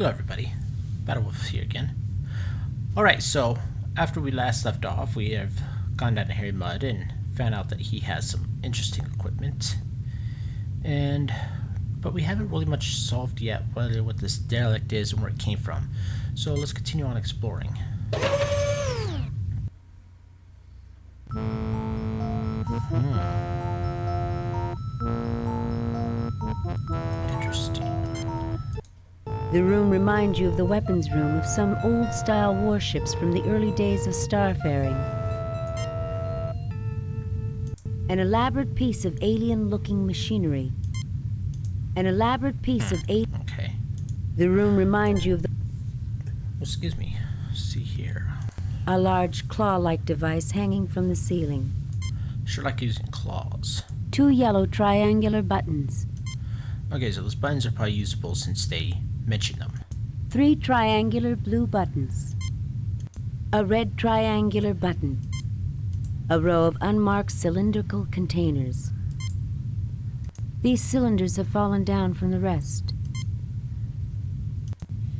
Hello everybody, Battlewolf here again. Alright, so after we last left off, we have gone down to Harry Mudd and found out that he has some interesting equipment. But we haven't really much solved yet what this derelict is and where it came from. So let's continue on exploring. Interesting. The room reminds you of the weapons room of some old-style warships from the early days of starfaring. An elaborate piece of alien-looking machinery. An elaborate piece of Okay. The room reminds you of Excuse me. Let's see here. a large claw-like device hanging from the ceiling. Sure like using claws. 2 yellow triangular buttons. Okay, so those buttons are probably usable since they mentioned them. 3 triangular blue buttons. A red triangular button. A row of unmarked cylindrical containers. These cylinders have fallen down from the rest.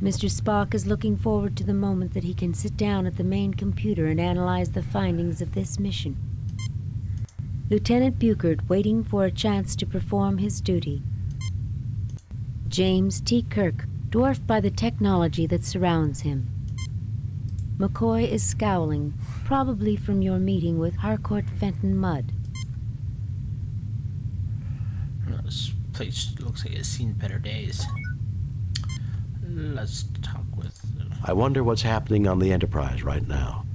Mr. Spock is looking forward to the moment that he can sit down at the main computer and analyze the findings of this mission. Lieutenant Buchert waiting for a chance to perform his duty. James T. Kirk, dwarfed by the technology that surrounds him. McCoy is scowling, probably from your meeting with Harcourt Fenton Mudd. This place looks like it's seen better days. Let's talk with... I wonder what's happening on the Enterprise right now.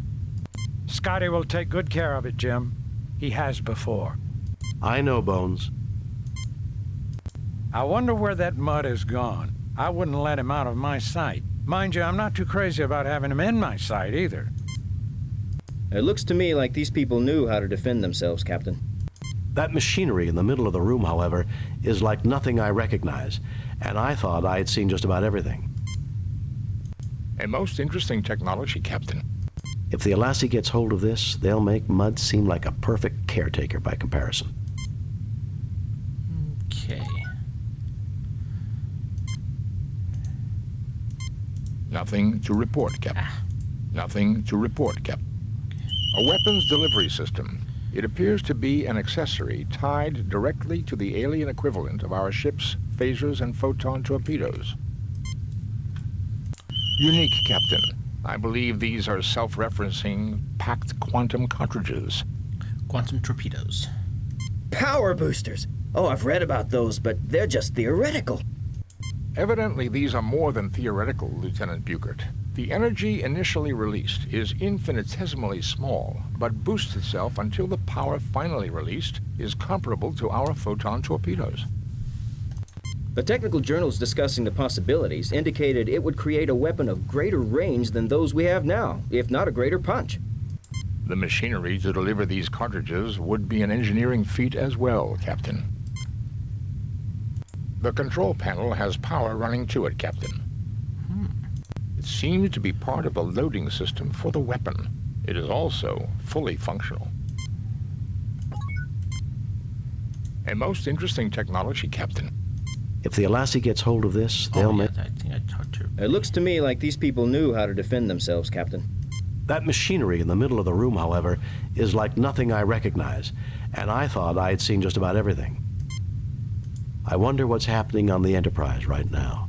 Scotty will take good care of it, Jim. He has before. I know, Bones. I wonder where that Mudd has gone. I wouldn't let him out of my sight. Mind you, I'm not too crazy about having him in my sight, either. It looks to me like these people knew how to defend themselves, Captain. That machinery in the middle of the room, however, is like nothing I recognize, and I thought I had seen just about everything. A most interesting technology, Captain. If the Alassie gets hold of this, they'll make Mudd seem like a perfect caretaker by comparison. Okay. Nothing to report, Captain. Nothing to report, Captain. A weapons delivery system. It appears to be an accessory tied directly to the alien equivalent of our ship's phasers and photon torpedoes. Unique, Captain. I believe these are self-referencing packed quantum cartridges. Quantum torpedoes. Power boosters! Oh, I've read about those, but they're just theoretical. Evidently, these are more than theoretical, Lieutenant Buchert. The energy initially released is infinitesimally small, but boosts itself until the power finally released is comparable to our photon torpedoes. The technical journals discussing the possibilities indicated it would create a weapon of greater range than those we have now, if not a greater punch. The machinery to deliver these cartridges would be an engineering feat as well, Captain. The control panel has power running to it, Captain. It seems to be part of the loading system for the weapon. It is also fully functional. A most interesting technology, Captain. If the Alassie gets hold of this, they'll make... I think I talked to her. It looks to me like these people knew how to defend themselves, Captain. That machinery in the middle of the room, however, is like nothing I recognize, and I thought I had seen just about everything. I wonder what's happening on the Enterprise right now.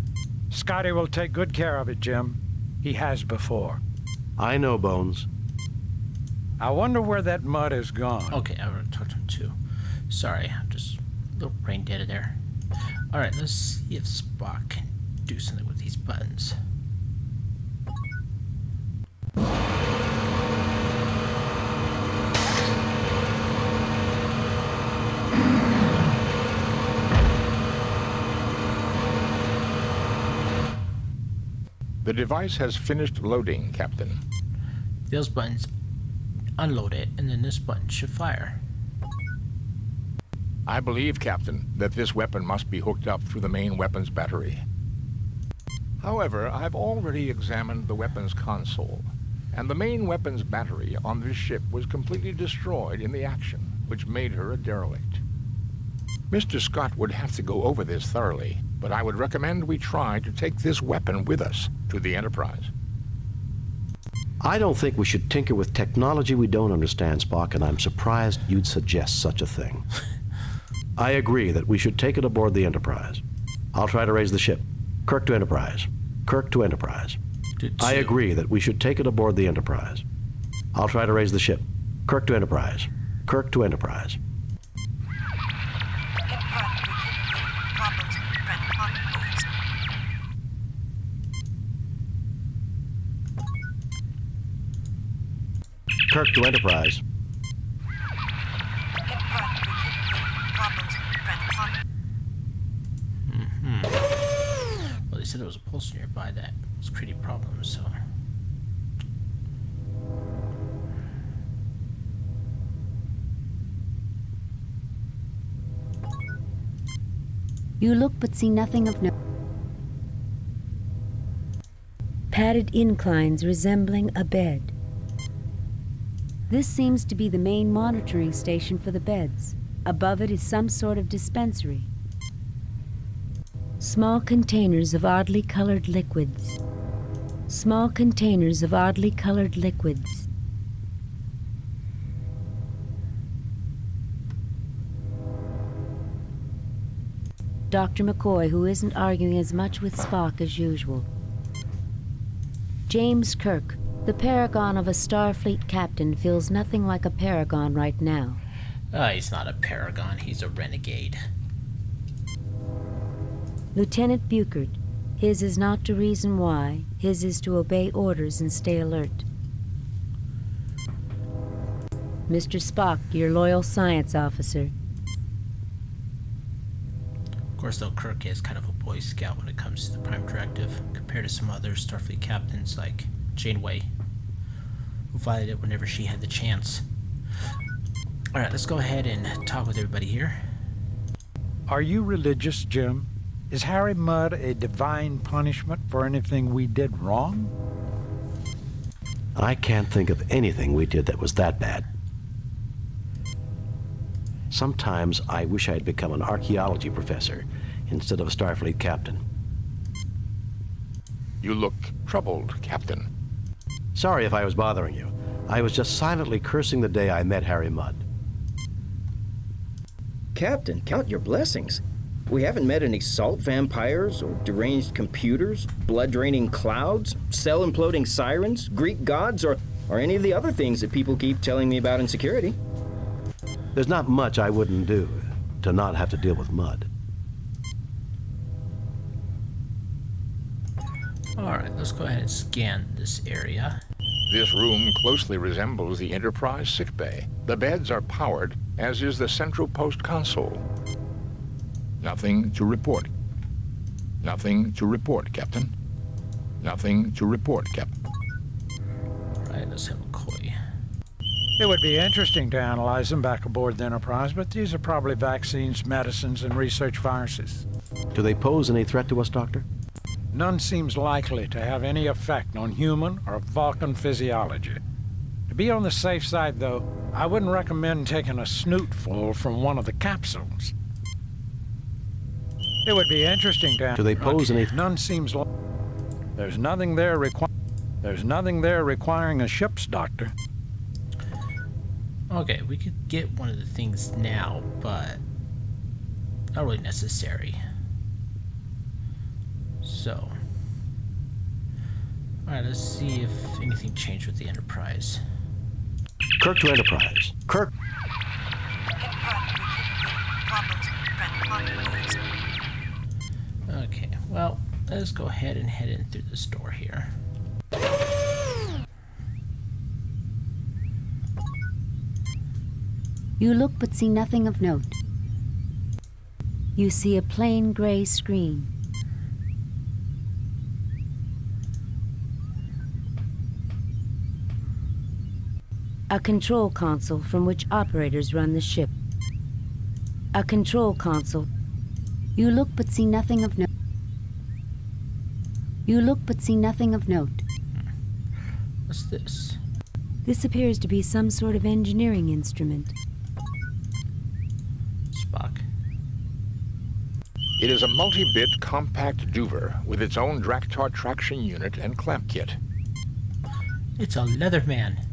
Scotty will take good care of it, Jim. He has before. I know, Bones. I wonder where that Mudd has gone. Okay, I already talked to him too. Sorry, I'm just a little brain dead there. Alright, let's see if Spock can do something with these buttons. The device has finished loading, Captain. Those buttons unload it, and then this button should fire. I believe, Captain, that this weapon must be hooked up through the main weapons battery. However, I've already examined the weapons console, and the main weapons battery on this ship was completely destroyed in the action, which made her a derelict. Mr. Scott would have to go over this thoroughly, but I would recommend we try to take this weapon with us to the Enterprise. I don't think we should tinker with technology we don't understand, Spock, and I'm surprised you'd suggest such a thing. I agree that we should take it aboard the Enterprise. I'll try to raise the ship. Kirk to Enterprise. Kirk to Enterprise. I agree that we should take it aboard the Enterprise. I'll try to raise the ship. Kirk to Enterprise. Kirk to Enterprise. Kirk to Enterprise. Well, they said there was a pulse nearby that was creating problems, so... You look but see nothing of note. Padded inclines resembling a bed. This seems to be the main monitoring station for the beds. Above it is some sort of dispensary. Small containers of oddly colored liquids. Small containers of oddly colored liquids. Dr. McCoy, who isn't arguing as much with Spock as usual. James Kirk, the paragon of a Starfleet captain, feels nothing like a paragon right now. He's not a paragon, he's a renegade. Lieutenant Buchert, his is not to reason why, his is to obey orders and stay alert. Mr. Spock, your loyal science officer. Of course, though, Kirk is kind of a Boy Scout when it comes to the Prime Directive, compared to some other Starfleet captains like Janeway, who violated it whenever she had the chance. Alright, let's go ahead and talk with everybody here. Are you religious, Jim? Is Harry Mudd a divine punishment for anything we did wrong? I can't think of anything we did that was that bad. Sometimes I wish I had become an archaeology professor instead of a Starfleet captain. You look troubled, Captain. Sorry if I was bothering you. I was just silently cursing the day I met Harry Mudd. Captain, count your blessings. We haven't met any salt vampires or deranged computers, blood-draining clouds, cell-imploding sirens, Greek gods, or any of the other things that people keep telling me about in security. There's not much I wouldn't do to not have to deal with Mudd. Alright, let's go ahead and scan this area. This room closely resembles the Enterprise sickbay. The beds are powered, as is the central post console. Nothing to report. Nothing to report, Captain. Nothing to report, Captain. Alright, let's have a McCoy. It would be interesting to analyze them back aboard the Enterprise, but these are probably vaccines, medicines, and research viruses. Do they pose any threat to us, Doctor? None seems likely to have any effect on human or Vulcan physiology. To be on the safe side, though, I wouldn't recommend taking a snootful from one of the capsules. It would be interesting to... Do they pose any... None seems like... There's nothing there requiring a ship's doctor. Okay, we could get one of the things now, but not really necessary. So, alright, let's see if anything changed with the Enterprise. Kirk to Enterprise. Kirk... Okay, well, let's go ahead and head in through this door here. You look but see nothing of note. You see a plain gray screen. A control console from which operators run the ship. A control console. You look but see nothing of note. You look but see nothing of note. What's this? This appears to be some sort of engineering instrument. Spock. It is a multi-bit compact duver with its own Draktar traction unit and clamp kit. It's a Leatherman.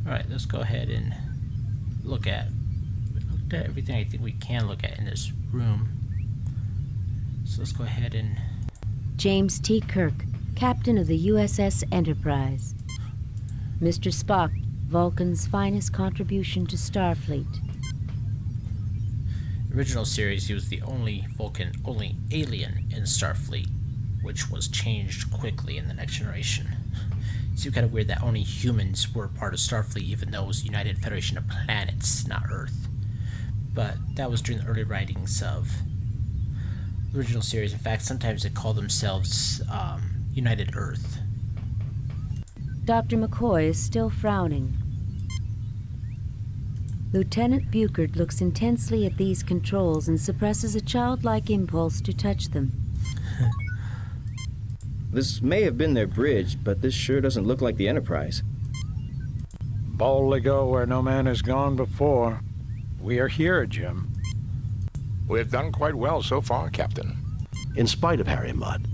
Alright, let's go ahead and looked at everything I think we can look at in this room. So let's go ahead and... James T. Kirk, captain of the USS Enterprise. Mr. Spock, Vulcan's finest contribution to Starfleet. Original series, he was the only alien in Starfleet, which was changed quickly in the Next Generation. Seems kind of weird that only humans were part of Starfleet, even though it was United Federation of Planets, not Earth. But that was during the early writings of the original series. In fact, sometimes they call themselves United Earth. Dr. McCoy is still frowning. Lieutenant Buchard looks intensely at these controls and suppresses a childlike impulse to touch them. This may have been their bridge, but this sure doesn't look like the Enterprise. Boldly go where no man has gone before. We are here, Jim. We have done quite well so far, Captain. In spite of Harry Mudd.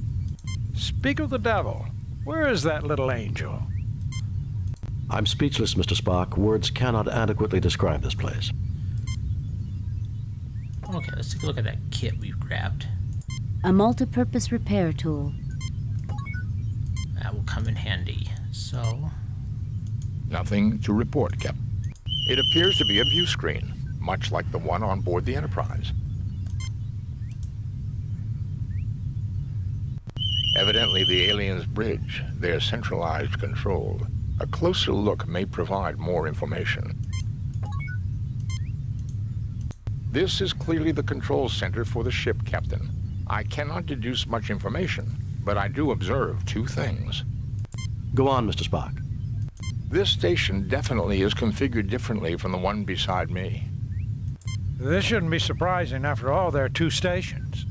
Speak of the devil. Where is that little angel? I'm speechless, Mr. Spock. Words cannot adequately describe this place. Okay, let's take a look at that kit we've grabbed. A multipurpose repair tool. That will come in handy. So, Nothing to report, Captain. It appears to be a view screen, much like the one on board the Enterprise. Evidently the aliens' bridge, their centralized control. A closer look may provide more information. This is clearly the control center for the ship, Captain. I cannot deduce much information, but I do observe two things. Go on, Mr. Spock. This station definitely is configured differently from the one beside me. This shouldn't be surprising. After all, there are two stations.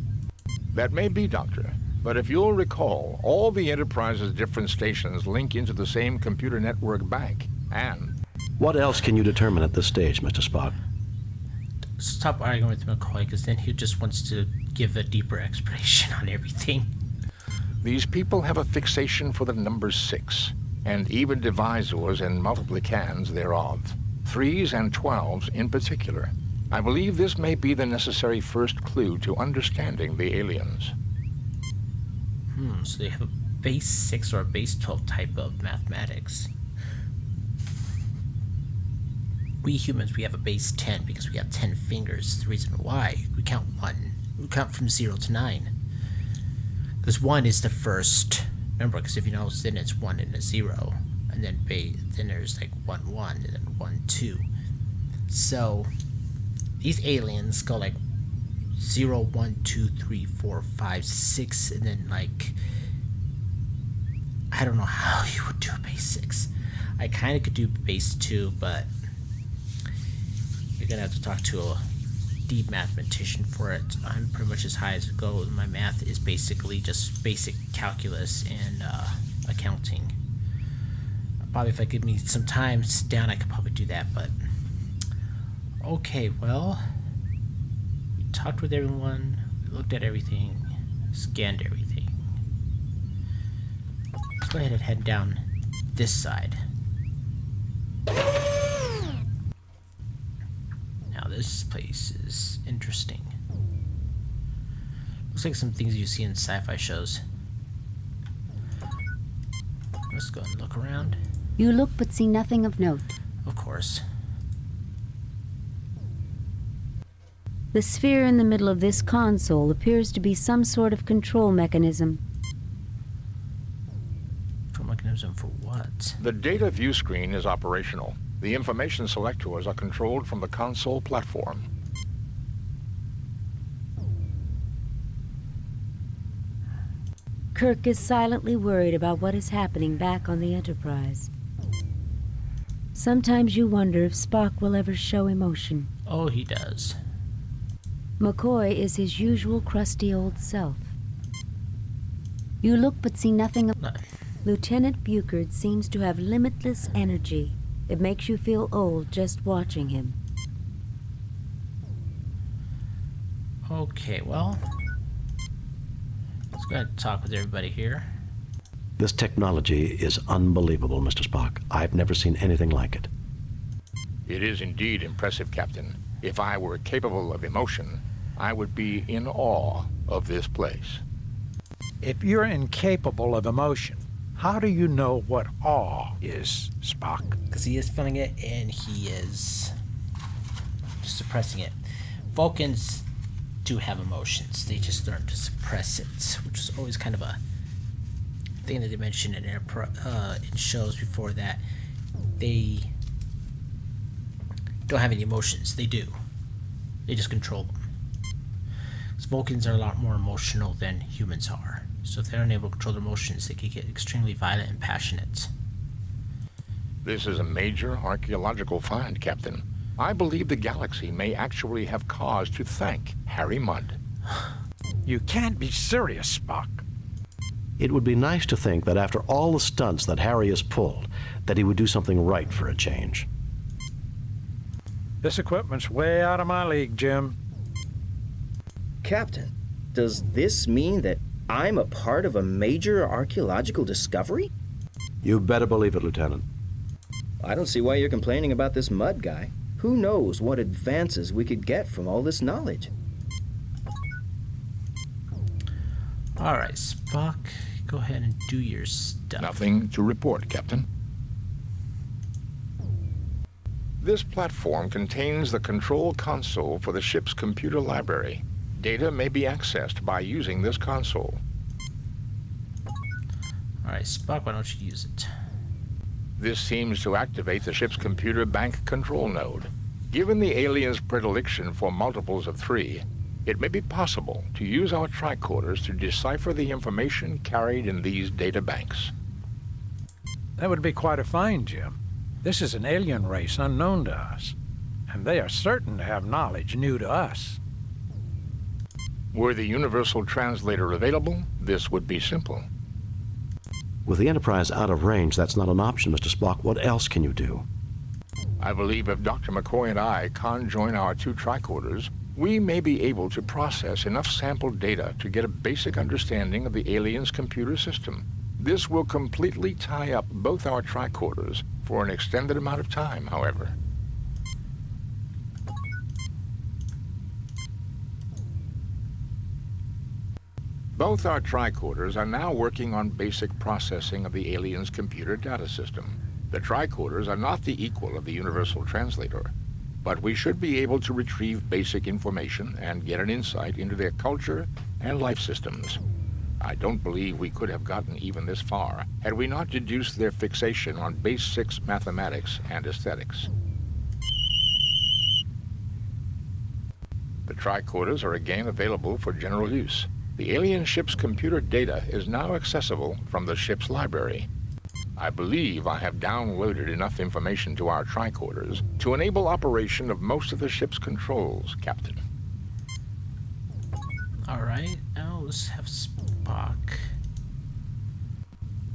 That may be, Doctor. But if you'll recall, all the Enterprise's different stations link into the same computer network bank, and... What else can you determine at this stage, Mr. Spock? stop arguing with McCoy, because then he just wants to give a deeper explanation on everything. These people have a fixation for the number 6, and even divisors and multiplicans thereof, 3s and 12s in particular. I believe this may be the necessary first clue to understanding the aliens. So they have a base 6 or a base 12 type of mathematics. We humans, we have a base 10 because we got 10 fingers. The reason why, we count 1. We count from 0 to 9. Because 1 is the first number, because if you notice, then it's 1 and a 0. And then there's like 1, 1, and then 1, 2. So, these aliens go like 0, 1, 2, 3, 4, 5, 6, and then like, I don't know how you would do a base 6. I kind of could do base 2, but you're gonna have to talk to a deep mathematician for it. I'm pretty much as high as it goes. My math is basically just basic calculus and accounting. Probably if I give me some time to sit down, I could probably do that, but okay, well, we talked with everyone, we looked at everything, scanned everything. Let's go ahead and head down this side. Now this place is interesting. Looks like some things you see in sci-fi shows. Let's go and look around. You look but see nothing of note. Of course. The sphere in the middle of this console appears to be some sort of control mechanism. Control mechanism for what? The data view screen is operational. The information selectors are controlled from the console platform. Kirk is silently worried about what is happening back on the Enterprise. Sometimes you wonder if Spock will ever show emotion. Oh, he does. McCoy is his usual crusty old self. You look but see nothing of... No. Lieutenant Buchard seems to have limitless energy. It makes you feel old just watching him. Okay, well, let's go ahead and talk with everybody here. This technology is unbelievable, Mr. Spock. I've never seen anything like it. It is indeed impressive, Captain. If I were capable of emotion, I would be in awe of this place. If you're incapable of emotion, how do you know what awe is, Spock? Because he is feeling it and he is just suppressing it. Vulcans do have emotions. They just learn to suppress it, which is always kind of a thing that they mentioned in shows before that. They don't have any emotions. They do. They just control them. Because Vulcans are a lot more emotional than humans are. So if they're unable to control their emotions, they can get extremely violent and passionate. This is a major archaeological find, Captain. I believe the galaxy may actually have cause to thank Harry Mudd. You can't be serious, Spock. It would be nice to think that after all the stunts that Harry has pulled, that he would do something right for a change. This equipment's way out of my league, Jim. Captain, does this mean that I'm a part of a major archaeological discovery? You better believe it, Lieutenant. I don't see why you're complaining about this Mudd guy. Who knows what advances we could get from all this knowledge? Alright, Spock, go ahead and do your stuff. Nothing to report, Captain. This platform contains the control console for the ship's computer library. Data may be accessed by using this console. Alright, Spock, why don't you use it? This seems to activate the ship's computer bank control node. Given the aliens' predilection for multiples of 3, it may be possible to use our tricorders to decipher the information carried in these data banks. That would be quite a find, Jim. This is an alien race unknown to us, and they are certain to have knowledge new to us. Were the universal translator available, this would be simple. With the Enterprise out of range, that's not an option, Mr. Spock. What else can you do? I believe if Dr. McCoy and I conjoin our 2 tricorders, we may be able to process enough sample data to get a basic understanding of the aliens' computer system. This will completely tie up both our tricorders for an extended amount of time, however. Both our tricorders are now working on basic processing of the aliens' computer data system. The tricorders are not the equal of the universal translator, but we should be able to retrieve basic information and get an insight into their culture and life systems. I don't believe we could have gotten even this far had we not deduced their fixation on base 6 mathematics and aesthetics. The tricorders are again available for general use. The alien ship's computer data is now accessible from the ship's library. I believe I have downloaded enough information to our tricorders to enable operation of most of the ship's controls, Captain. Alright, now let's have Spock.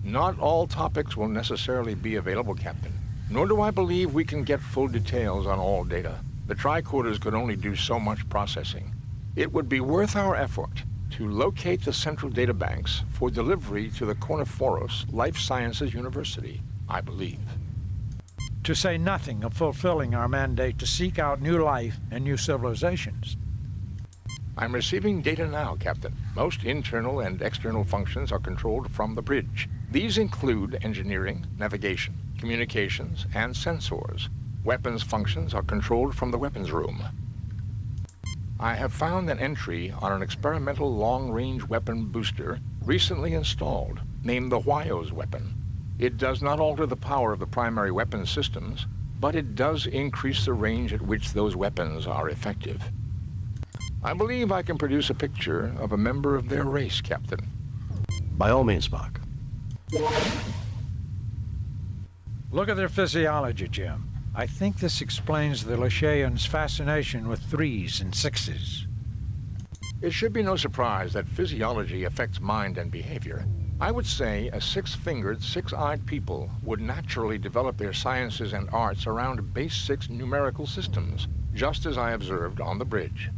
Not all topics will necessarily be available, Captain. Nor do I believe we can get full details on all data. The tricorders could only do so much processing. It would be worth our effort to locate the central databanks for delivery to the Korniforos Life Sciences University, I believe. To say nothing of fulfilling our mandate to seek out new life and new civilizations. I'm receiving data now, Captain. Most internal and external functions are controlled from the bridge. These include engineering, navigation, communications, and sensors. Weapons functions are controlled from the weapons room. I have found an entry on an experimental long-range weapon booster recently installed, named the Huayos weapon. It does not alter the power of the primary weapon systems, but it does increase the range at which those weapons are effective. I believe I can produce a picture of a member of their race, Captain. By all means, Spock. Look at their physiology, Jim. I think this explains the Lashayans' fascination with 3s and 6s. It should be no surprise that physiology affects mind and behavior. I would say a six-fingered, six-eyed people would naturally develop their sciences and arts around base 6 numerical systems, just as I observed on the bridge.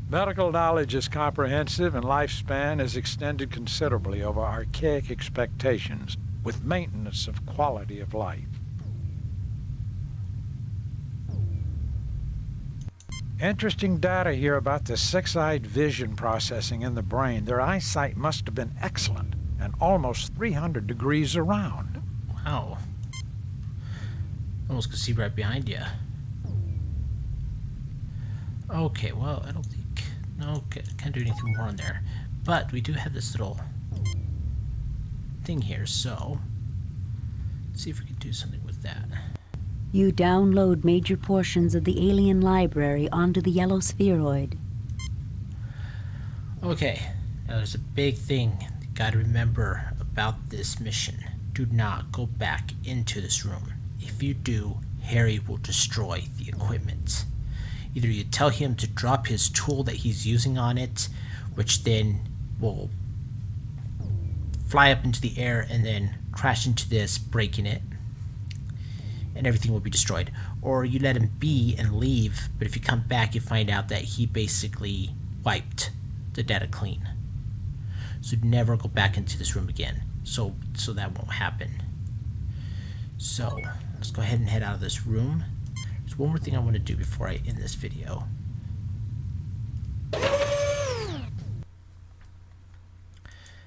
Medical knowledge is comprehensive and lifespan is extended considerably over archaic expectations with maintenance of quality of life. Interesting data here about the six-eyed vision processing in the brain. Their eyesight must have been excellent and almost 300 degrees around. Wow. Almost could see right behind you. Okay, well, I don't think... No, can't do anything more on there. But we do have this little thing here, so... Let's see if we can do something with that. You download major portions of the alien library onto the yellow spheroid. Okay, now there's a big thing you gotta remember about this mission. Do not go back into this room. If you do, Harry will destroy the equipment. Either you tell him to drop his tool that he's using on it, which then will fly up into the air and then crash into this, breaking it, and everything will be destroyed. Or you let him be and leave, but if you come back, you find out that he basically wiped the data clean. So never go back into this room again. So that won't happen. So let's go ahead and head out of this room. There's one more thing I want to do before I end this video.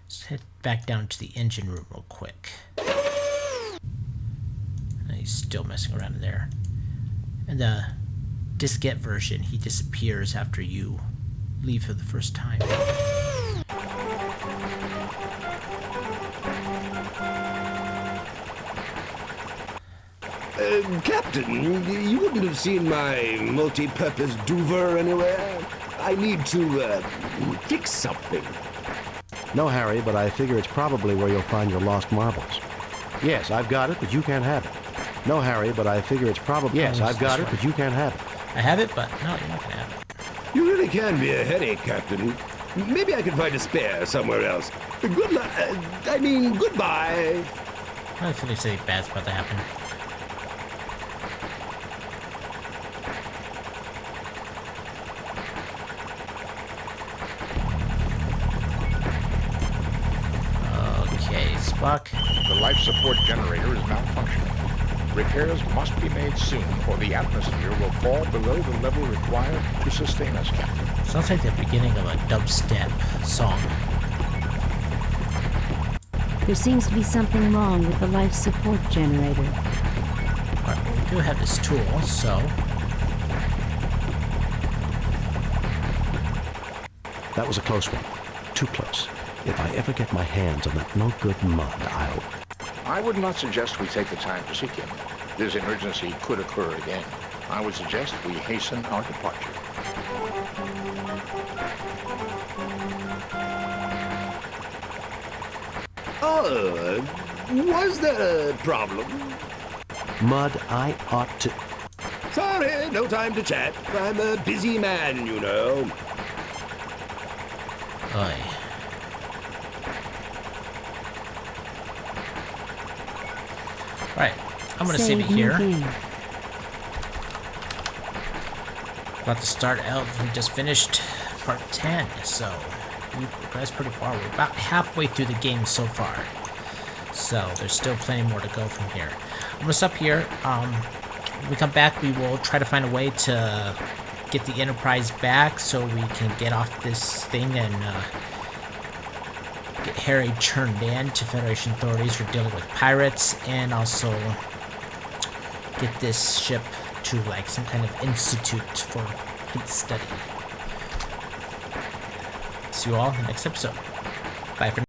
Let's head back down to the engine room real quick. He's still messing around in there. And the diskette version, he disappears after you leave for the first time. Captain, you wouldn't have seen my multi-purpose duver anywhere? I need to, fix something. No, Harry, but I figure it's probably where you'll find your lost marbles. Yes, I've got it, but you can't have it. No, Harry, but I figure it's probably... Yes, I've got it, but you can't have it. I have it, but no, you're not gonna have it. You really can be a headache, Captain. Maybe I can find a spare somewhere else. Good luck. Goodbye. I don't feel like anything bad's about to happen. Okay, Spock. The life support generator is malfunctioning. Repairs must be made soon, or the atmosphere will fall below the level required to sustain us, Captain. Sounds like the beginning of a dubstep song. There seems to be something wrong with the life support generator. Alright, well, we do have this tool, so... That was a close one. Too close. If I ever get my hands on that no-good mud, I'll... I would not suggest we take the time to seek him. This emergency could occur again. I would suggest we hasten our departure. Was there a problem? Mud, I ought to... Sorry, no time to chat. I'm a busy man, you know. Oy. Alright, I'm gonna save it here. About to start out, we just finished part 10, so we progressed pretty far. We're about halfway through the game so far. So there's still plenty more to go from here. I'm gonna stop here. When we come back, we will try to find a way to get the Enterprise back so we can get off this thing and get Harry turned in to Federation authorities for dealing with pirates, and also get this ship to like some kind of institute for complete study. See you all in the next episode. Bye for now.